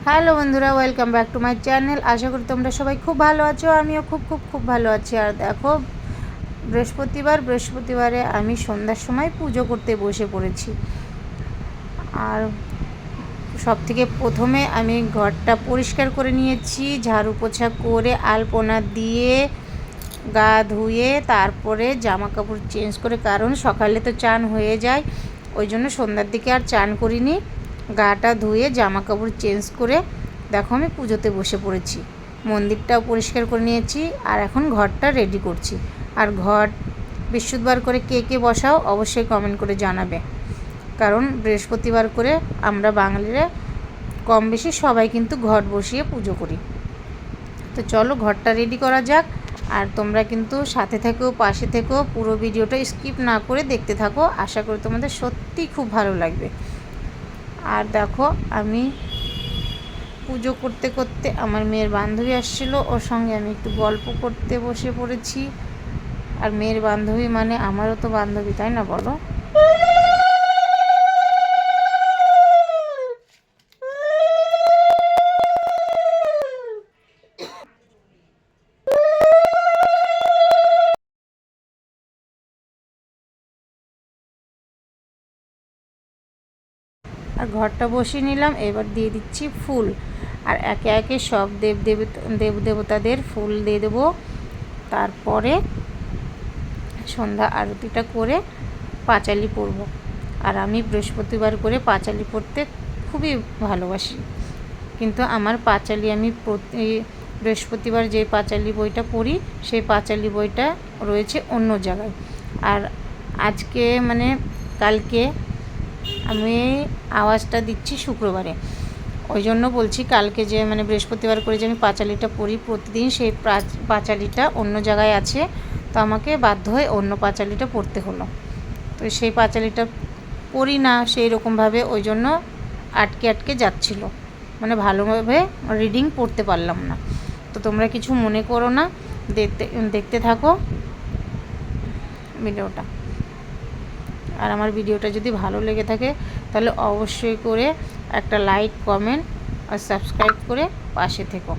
Hello বন্ধুরা, welcome back to my channel. আশা করি তোমরা সবাই খুব ভালো আছো। আমিও খুব খুব খুব ভালো আছি। আর দেখো, বৃহস্পতিবারে আমি সন্ধ্যার সময় পুজো করতে বসে পড়েছি। আর সব থেকে প্রথমে আমি ঘরটা পরিষ্কার করে নিয়েছি, ঝাড়ু পোছা করে আলপনা দিয়ে গা ধুয়ে তারপরে জামা কাপড় চেঞ্জ করে, কারণ সকালে তো চান হয়ে যায়, ওই জন্য সন্ধ্যার দিকে আর চান করিনি। গাটা ধুয়ে জামা কাপড় চেঞ্জ করে দেখো আমি পুজোতে বসে পড়েছি। মন্দিরটাও পরিষ্কার করে নিয়েছি আর এখন ঘরটা রেডি করছি। আর ঘর বৃহস্পতিবার করে কে কে বসাও অবশ্যই কমেন্ট করে জানাবে, কারণ বৃহস্পতিবার করে আমরা বাঙালিরা কম বেশি সবাই কিন্তু ঘট বসিয়ে পুজো করি। তো চলো ঘরটা রেডি করা যাক। আর তোমরা কিন্তু সাথে থেকো, পাশে থেকো, পুরো ভিডিওটা স্কিপ না করে দেখতে থাকো। আশা করি তোমাদের সত্যিই খুব ভালো লাগবে। আর দেখো, আমি পুজো করতে করতে আমার মেয়ের বান্ধবী আসছিলো, ওর সঙ্গে আমি একটু গল্প করতে বসে পড়েছি। আর মেয়ের বান্ধবী মানে আমারও তো বান্ধবী, তাই না বলো? আর ঘরটা বসিয়ে নিলাম, এবার দিয়ে দিচ্ছি ফুল। আর একে একে সব দেবদেবতাদের ফুল দিয়ে দেবো। তারপরে সন্ধ্যা আরতিটা করে পাঁচালি পরব। আর আমি বৃহস্পতিবার করে পাঁচালি পড়তে খুবই ভালোবাসি, কিন্তু আমার পাঁচালি আমি প্রতি বৃহস্পতিবার যে পাঁচালি বইটা পড়ি সেই পাঁচালি বইটা রয়েছে অন্য জায়গায়। আর আজকে মানে কালকে আমি আওয়াজটা দিচ্ছি শুক্রবারে, ওই জন্য বলছি কালকে যে মানে বৃহস্পতিবার করে যে আমি পাঁচালিটা পড়ি প্রতিদিন, সেই পাঁচালিটা অন্য জায়গায় আছে, তো আমাকে বাধ্য হয়ে অন্য পাঁচালিটা পড়তে হলো। তো সেই পাঁচালিটা পড়ি না সেই রকমভাবে, ওই জন্য আটকে আটকে যাচ্ছিলো, মানে ভালোভাবে রিডিং পড়তে পারলাম না। তো তোমরা কিছু মনে করো না, দেখতে থাকো ভিডিওটা। আর আমার ভিডিওটা যদি ভালো লেগে থাকে তাহলে অবশ্যই করে একটা লাইক, কমেন্ট আর সাবস্ক্রাইব করে পাশে থেকো।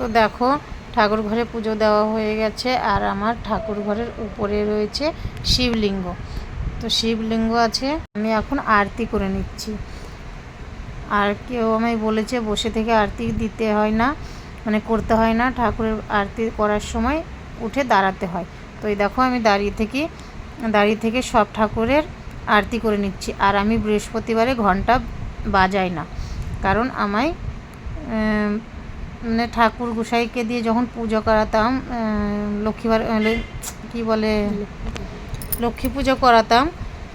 তো দেখো ঠাকুর ঘরে পুজো দেওয়া হয়ে গেছে, আর আমার ঠাকুর ঘরের উপরে রয়েছে শিবলিঙ্গ। তো শিবলিঙ্গ আছে, আমি এখন আরতি করে নিচ্ছি। আর কেউ আমায় বলেছে বসে থেকে আরতি দিতে হয় না, মানে করতে হয় না, ঠাকুরের আরতি করার সময় উঠে দাঁড়াতে হয়। তো এই দেখো আমি দাঁড়িয়ে থেকে সব ঠাকুরের আরতি করে নিচ্ছি। আর আমি বৃহস্পতিবারে ঘন্টা বাজাই না, কারণ আমায় মানে ঠাকুর গোসাইকে দিয়ে যখন পুজো করাতাম, লক্ষ্মী পুজো করাতাম,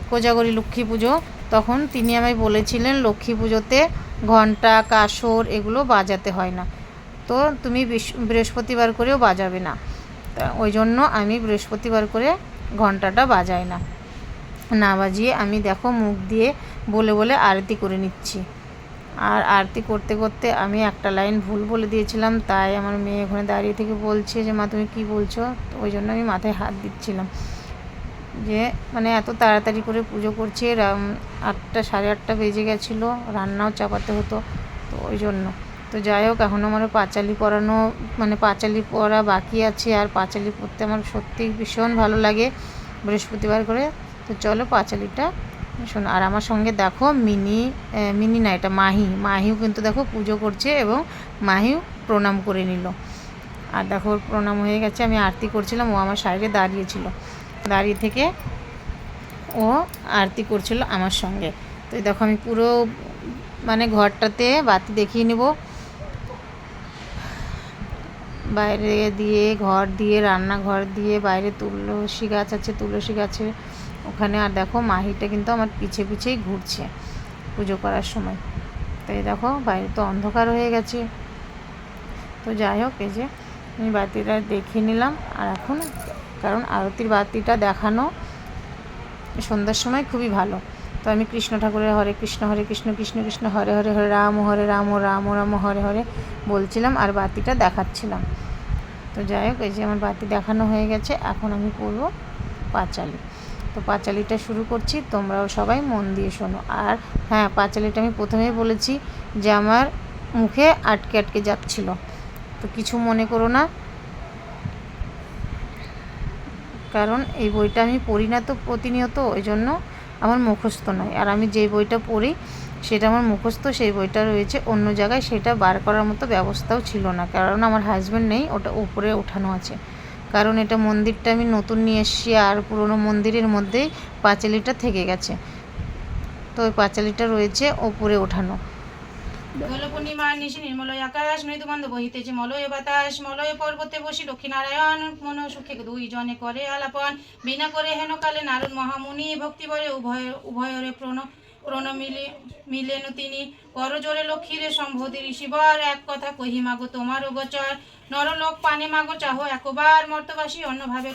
কোজাগরী লক্ষ্মী পুজো, তখন তিনি আমায় বলেছিলেন লক্ষ্মী পুজোতে ঘন্টা কাসর এগুলো বাজাতে হয় না, তো তুমি বৃহস্পতিবার করেও বাজাবে না। ওই জন্য আমি বৃহস্পতিবার করে ঘন্টাটা বাজাই না বাজিয়ে আমি দেখো মুখ দিয়ে বলে বলে আরতি করে নিচ্ছি। আর আরতি করতে করতে আমি একটা লাইন ভুল বলে দিয়েছিলাম, তাই আমার মেয়ে ওখানে দাঁড়িয়ে থেকে বলছে যে মা তুমি কী বলছো। তো ওই জন্য আমি মাথায় হাত দিচ্ছিলাম যে মানে এত তাড়াতাড়ি করে পুজো করছে, 8টা 8:30 বেজে গেছিলো, রান্নাও চাপাতে হতো, তো ওই জন্য। তো যাই হোক, এখন আমার পাঁচালি পরানো মানে পাঁচালি পরা বাকি আছে, আর পাঁচালি পরতে আমার সত্যি ভীষণ ভালো লাগে বৃহস্পতিবার করে। তো চলো পাঁচালিটা শোনো। আর আমার সঙ্গে দেখো মিনি না, এটা মাহিও কিন্তু দেখো পুজো করছে, এবং মাহিও প্রণাম করে নিল। আর দেখো প্রণাম হয়ে গেছে, আমি আরতি করছিলাম, ও আমার সাইডে দাঁড়িয়েছিল, দাঁড়িয়ে থেকে ও আরতি করছিল আমার সঙ্গে। তো দেখো আমি পুরো মানে ঘরটাতে বাতি দেখিয়ে নেব, বাইরে দিয়ে, ঘর দিয়ে, রান্নাঘর দিয়ে, বাইরে তুলসী গাছ আছে, তুলসী গাছে ওখানে। আর দেখো মাহিটা কিন্তু আমার পিছেই ঘুরছে পুজো করার সময়। তো এই দেখো বাইরে তো অন্ধকার হয়ে গেছে। তো যাই হোক, এই যে আমি বাতিটা দেখিয়ে নিলাম। আর এখন কারণ আরতির বাতিটা দেখানো সন্ধ্যার সময় খুবই ভালো। তো আমি কৃষ্ণ ঠাকুরের হরে কৃষ্ণ কৃষ্ণ কৃষ্ণ হরে হরে, হরে রাম রাম রাম হরে হরে বলছিলাম, আর বাতিটা দেখাচ্ছিলাম। তো যাই হোক, এই যে আমার বাতি দেখানো হয়ে গেছে, এখন আমি করবো পাঁচালি। তো পাঁচালিটা শুরু করছি, তোমরাও সবাই মন দিয়ে শোনো। আর হ্যাঁ, পাঁচালিটা আমি প্রথমেই বলেছি যে আমার মুখে আটকে যাচ্ছিল, তো কিছু মনে করো না, কারণ এই বইটা আমি পড়ি না তো প্রতিনিয়ত, ওই জন্য আমার মুখস্থ নয়। আর আমি যে বইটা পড়ি সেটা আমার মুখস্থ, সেই বইটা রয়েছে অন্য জায়গায়, সেটা বার করার মতো ব্যবস্থাও ছিল না, কারণ আমার হাজব্যান্ড নেই, ওটা উপরে ওঠানো আছে। কারণ এটা মন্দিরটা আমি নতুন নিয়ে এসেছি, আর পুরনো মন্দিরের মধ্যেই পাঁচালিটা থেকে গেছে, তো ওই পাঁচালিটা রয়েছে ওপরে ওঠানো। দোল পূর্ণিমার নিশি নির্মলয় আকাশ, মৃদুগন্ধ বহিতেছে মলয় বাতাস, মলয় পর্বতে বসি লক্ষ্মীনারায়ণ মন সুখে দুইজনে করে আলাপন, বিনা করে হেন কালে নারদ মহামুনি, ভক্তিবরে উভয়রে মিলেন তিনি, করজোরে লক্ষ্মীরে সম্বোধি ঋষিবর, এক কথা কহি মাগো তোমারও গোচর, নরলোক পানে মাগো চাহো একবার, মর্তবাসী অন্যভাবে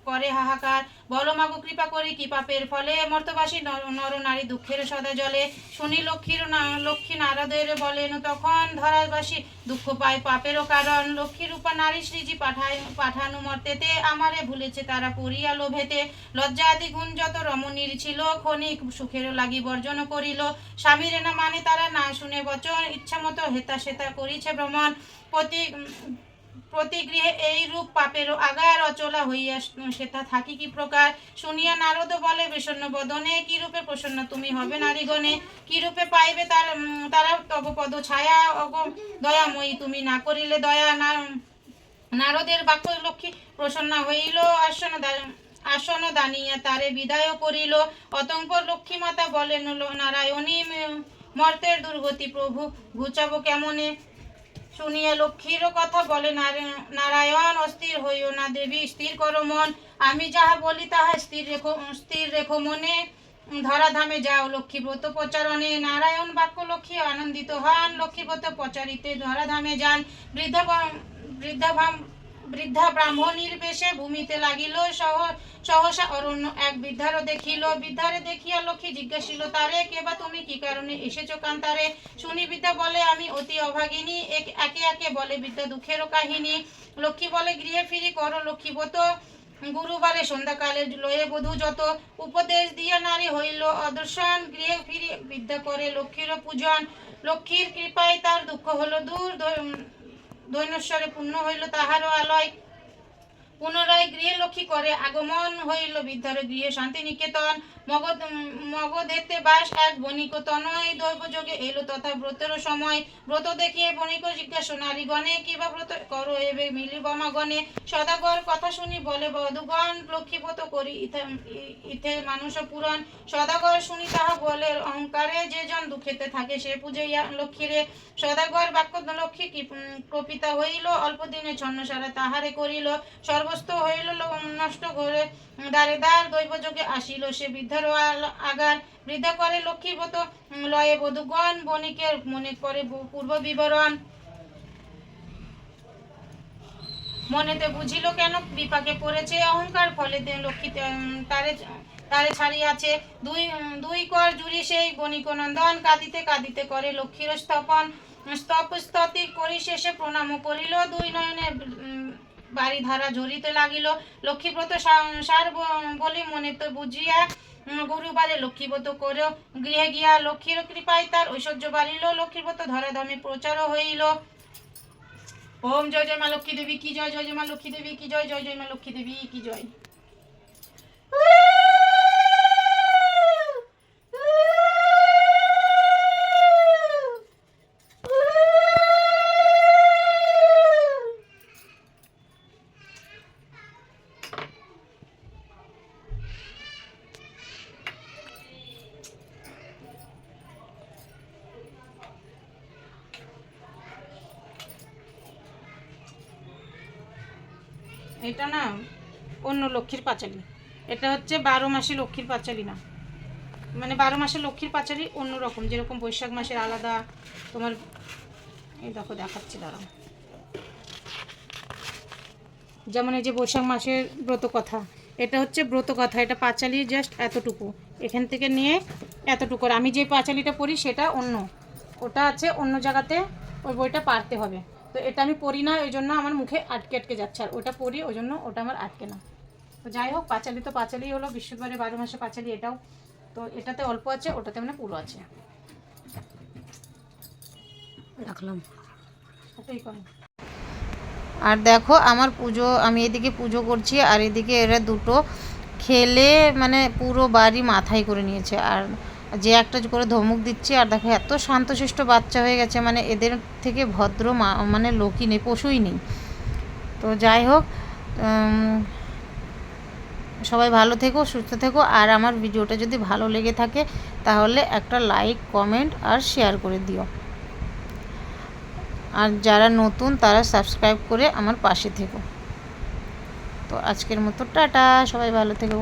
করে হাহাকার, বলো মাগো কৃপা করি কি পাপের ফলে, মর্তবাসী নর নারী দুঃখের সদা জলে, শুনি লক্ষ্মী নারদের বলেন তখন, ধরাবাসী দুঃখ পায় পাপেরও কারণ, লক্ষ্মী রূপা নারী শ্রীজি পাঠানু মর্তেতে, আমারে ভুলেছে তারা পড়িয়া লোভেতে, লজ্জা আদি গুণ যত রমণীর ছিল, ক্ষণিক সুখের লাগি বর্জন করিল, স্বামীর না মানে তারা না শুনে বচন, ইচ্ছা মতো হেতা সেতা করিছে ভ্রমণ, প্রতিগৃহে এই রূপ পাপের আগার, অচলা হইয়া সেটা থাকি কি প্রকার, শুনিয়া নারদ বলে বিষণ্ণ বদনে, কি রূপে প্রসন্ন তুমি হবে নারীগণে, কি রূপে পাইবে তারা তব পদ ছায়া, দয়াময়ী তুমি না করিলে দয়া। নারদের বাক্য লক্ষ্মী প্রসন্ন হইল, আসন দানিয়া তারে বিদায় করিল, অতঃপর লক্ষ্মী মাতা বলেন নারায়ণী, মর্তের দুর্গতি প্রভু ঘুচাবো কেমনে, শুনিয়া লক্ষ্মীর কথা বলে নারায়ণ, অস্থির হইও না দেবী স্থির করো মন, আমি যাহা বলি তাহা স্থির রেখো মনে, ধরাধামে যাও লক্ষ্মীব্রত প্রচারণে, নারায়ণ বাক্য লক্ষ্মী আনন্দিত হন, লক্ষ্মীব্রত প্রচারিতে ধরাধামে যান, বৃদ্ধা ব্রাহ্মণীর বেশে ভূমিতে লাগিল, সহসা অরণ্য এক বৃদ্ধারও দেখিল, বৃদ্ধারে দেখিয়া লক্ষ্মী জিজ্ঞাসিল তারে, কেবা তুমি কি কারণে এসেছো কান্তারে, শুনি বৃদ্ধা বলে আমি অতি অভাগিনী, একে একে বলে বৃদ্ধা দুঃখেরও কাহিনী, লক্ষ্মী বলে গৃহে ফিরি করো লক্ষ্মীব্রত, গুরুবারে সন্ধ্যাকালে লয়ে বধূ যত, উপদেশ দিয়া নারী হইল অদর্শন, গৃহে ফিরি বিদ্যা করে লক্ষ্মীর পূজন, লক্ষ্মীর কৃপায় তার দুঃখ হলো দূর, দৈনস্বরে পূর্ণ হইল তাহারও আলয়। পুনরায় গৃহে লক্ষ্মী করে আগমন হইল বৃদ্ধার গৃহে শান্তিনিকেতন। মগধেতে বাস এক বণিক তনয় দৈবযোগে এলো তথা ব্রতের সময়। ব্রত দেখিয়ে বণিক জিজ্ঞাসা নারীগণে কিবা ব্রত করো এবে মিলিবমাগণে। সদাগর কথা শুনি বলে বধূগণ লক্ষ্মীব্রত করি ইথে মানুষ পুরাণ। সদাগর শুনি তাহা বলে অহংকারে যে জন দুঃখেতে থাকে সে পূজাইয়া লক্ষ্মীরে। সদাগর বাক্য লক্ষ্মী কপিতা হইল অল্প দিনে ছন্নসারা তাহারে করিল। সর্বস্ত হইল নষ্ট করে দ্বারে দ্বার দৈবযোগে আসিল সে বৃদ্ধার আগার। বৃদ্ধা করে লক্ষ্মীব্রত লয়ে বধূগণ বণিকের মনে করে পূর্ব বিবরণ। মনেতে বুঝিল কেন বিপাকে পড়েছে অহংকার ফলে লক্ষ্মী তারে ছাড়িয়াছে। দুই কর জুড়ি সেই বণিক নন্দন কাঁদিতে কাঁদিতে করে লক্ষ্মীর স্তপন। স্তুতি করি শেষে প্রণাম করিল দুই নয়নে বাড়ি ধারা ঝরিতে লাগিল। লক্ষ্মীব্রত সার বলি মনে তো বুঝিয়া গুরুবারে লক্ষ্মীব্রত করে গৃহে গিয়া লক্ষ্মীর কৃপায় তার ঐশ্বর্য বাড়িল। লক্ষ্মীব্রত ধরাধামে প্রচার হইল। ওম জয় জয় মা লক্ষ্মী দেবী কি জয়, জয় জয় মা লক্ষ্মী দেবী কি জয়, জয় জয় মা লক্ষ্মী দেবী কি জয়। এটা না অন্য লক্ষ্মীর পাঁচালী, এটা হচ্ছে 12 মাসে লক্ষ্মীর পাঁচালী না, মানে 12 মাসে লক্ষ্মীর পাঁচালী অন্যরকম, যেরকম বৈশাখ মাসের আলাদা তোমার। এই দেখো দেখাচ্ছি দাঁড়াও, যেমন এই যে বৈশাখ মাসের ব্রত কথা, এটা হচ্ছে ব্রত কথা, এটা পাঁচালী জাস্ট এতটুকু, এখান থেকে নিয়ে এতটুকু। আমি যে পাঁচালীটা পড়ি সেটা অন্য, ওটা আছে অন্য জায়গাতে, ওই বইটা পারতে হবে। তো এটা আমি পড়ি না, ওই জন্য আমার মুখে আটকে আটকে যাচ্ছে, আর ওটা পড়ি ওই জন্য ওটা আমার আটকে না। তো যাই হোক, পাঁচালী তো পাঁচালী হলো, বিশ্ববারে 12 মাসে পাঁচালী এটাও। তো এটাতে অল্প আছে, ওটাতে মানে পুরো আছে, রাখলাম এটাই কর। আর দেখো আমার পুজো, আমি এদিকে পুজো করছি আর এদিকে এরা দুটো খেলে মানে পুরো বাড়ি মাথায় করে নিয়েছে, আর যে একটা করে ধমক দিচ্ছে। আর দেখো এত শান্তশিষ্ট বাচ্চা হয়ে গেছে, মানে এদের থেকে ভদ্র মানে লোকই নেই, পশুই নেই। তো যাই হোক, সবাই ভালো থেকো, সুস্থ থেকো। আর আমার ভিডিওটা যদি ভালো লেগে থাকে তাহলে একটা লাইক, কমেন্ট আর শেয়ার করে দিও। আর যারা নতুন তারা সাবস্ক্রাইব করে আমার পাশে থেকো। তো আজকের মতো টাটা, সবাই ভালো থেকো।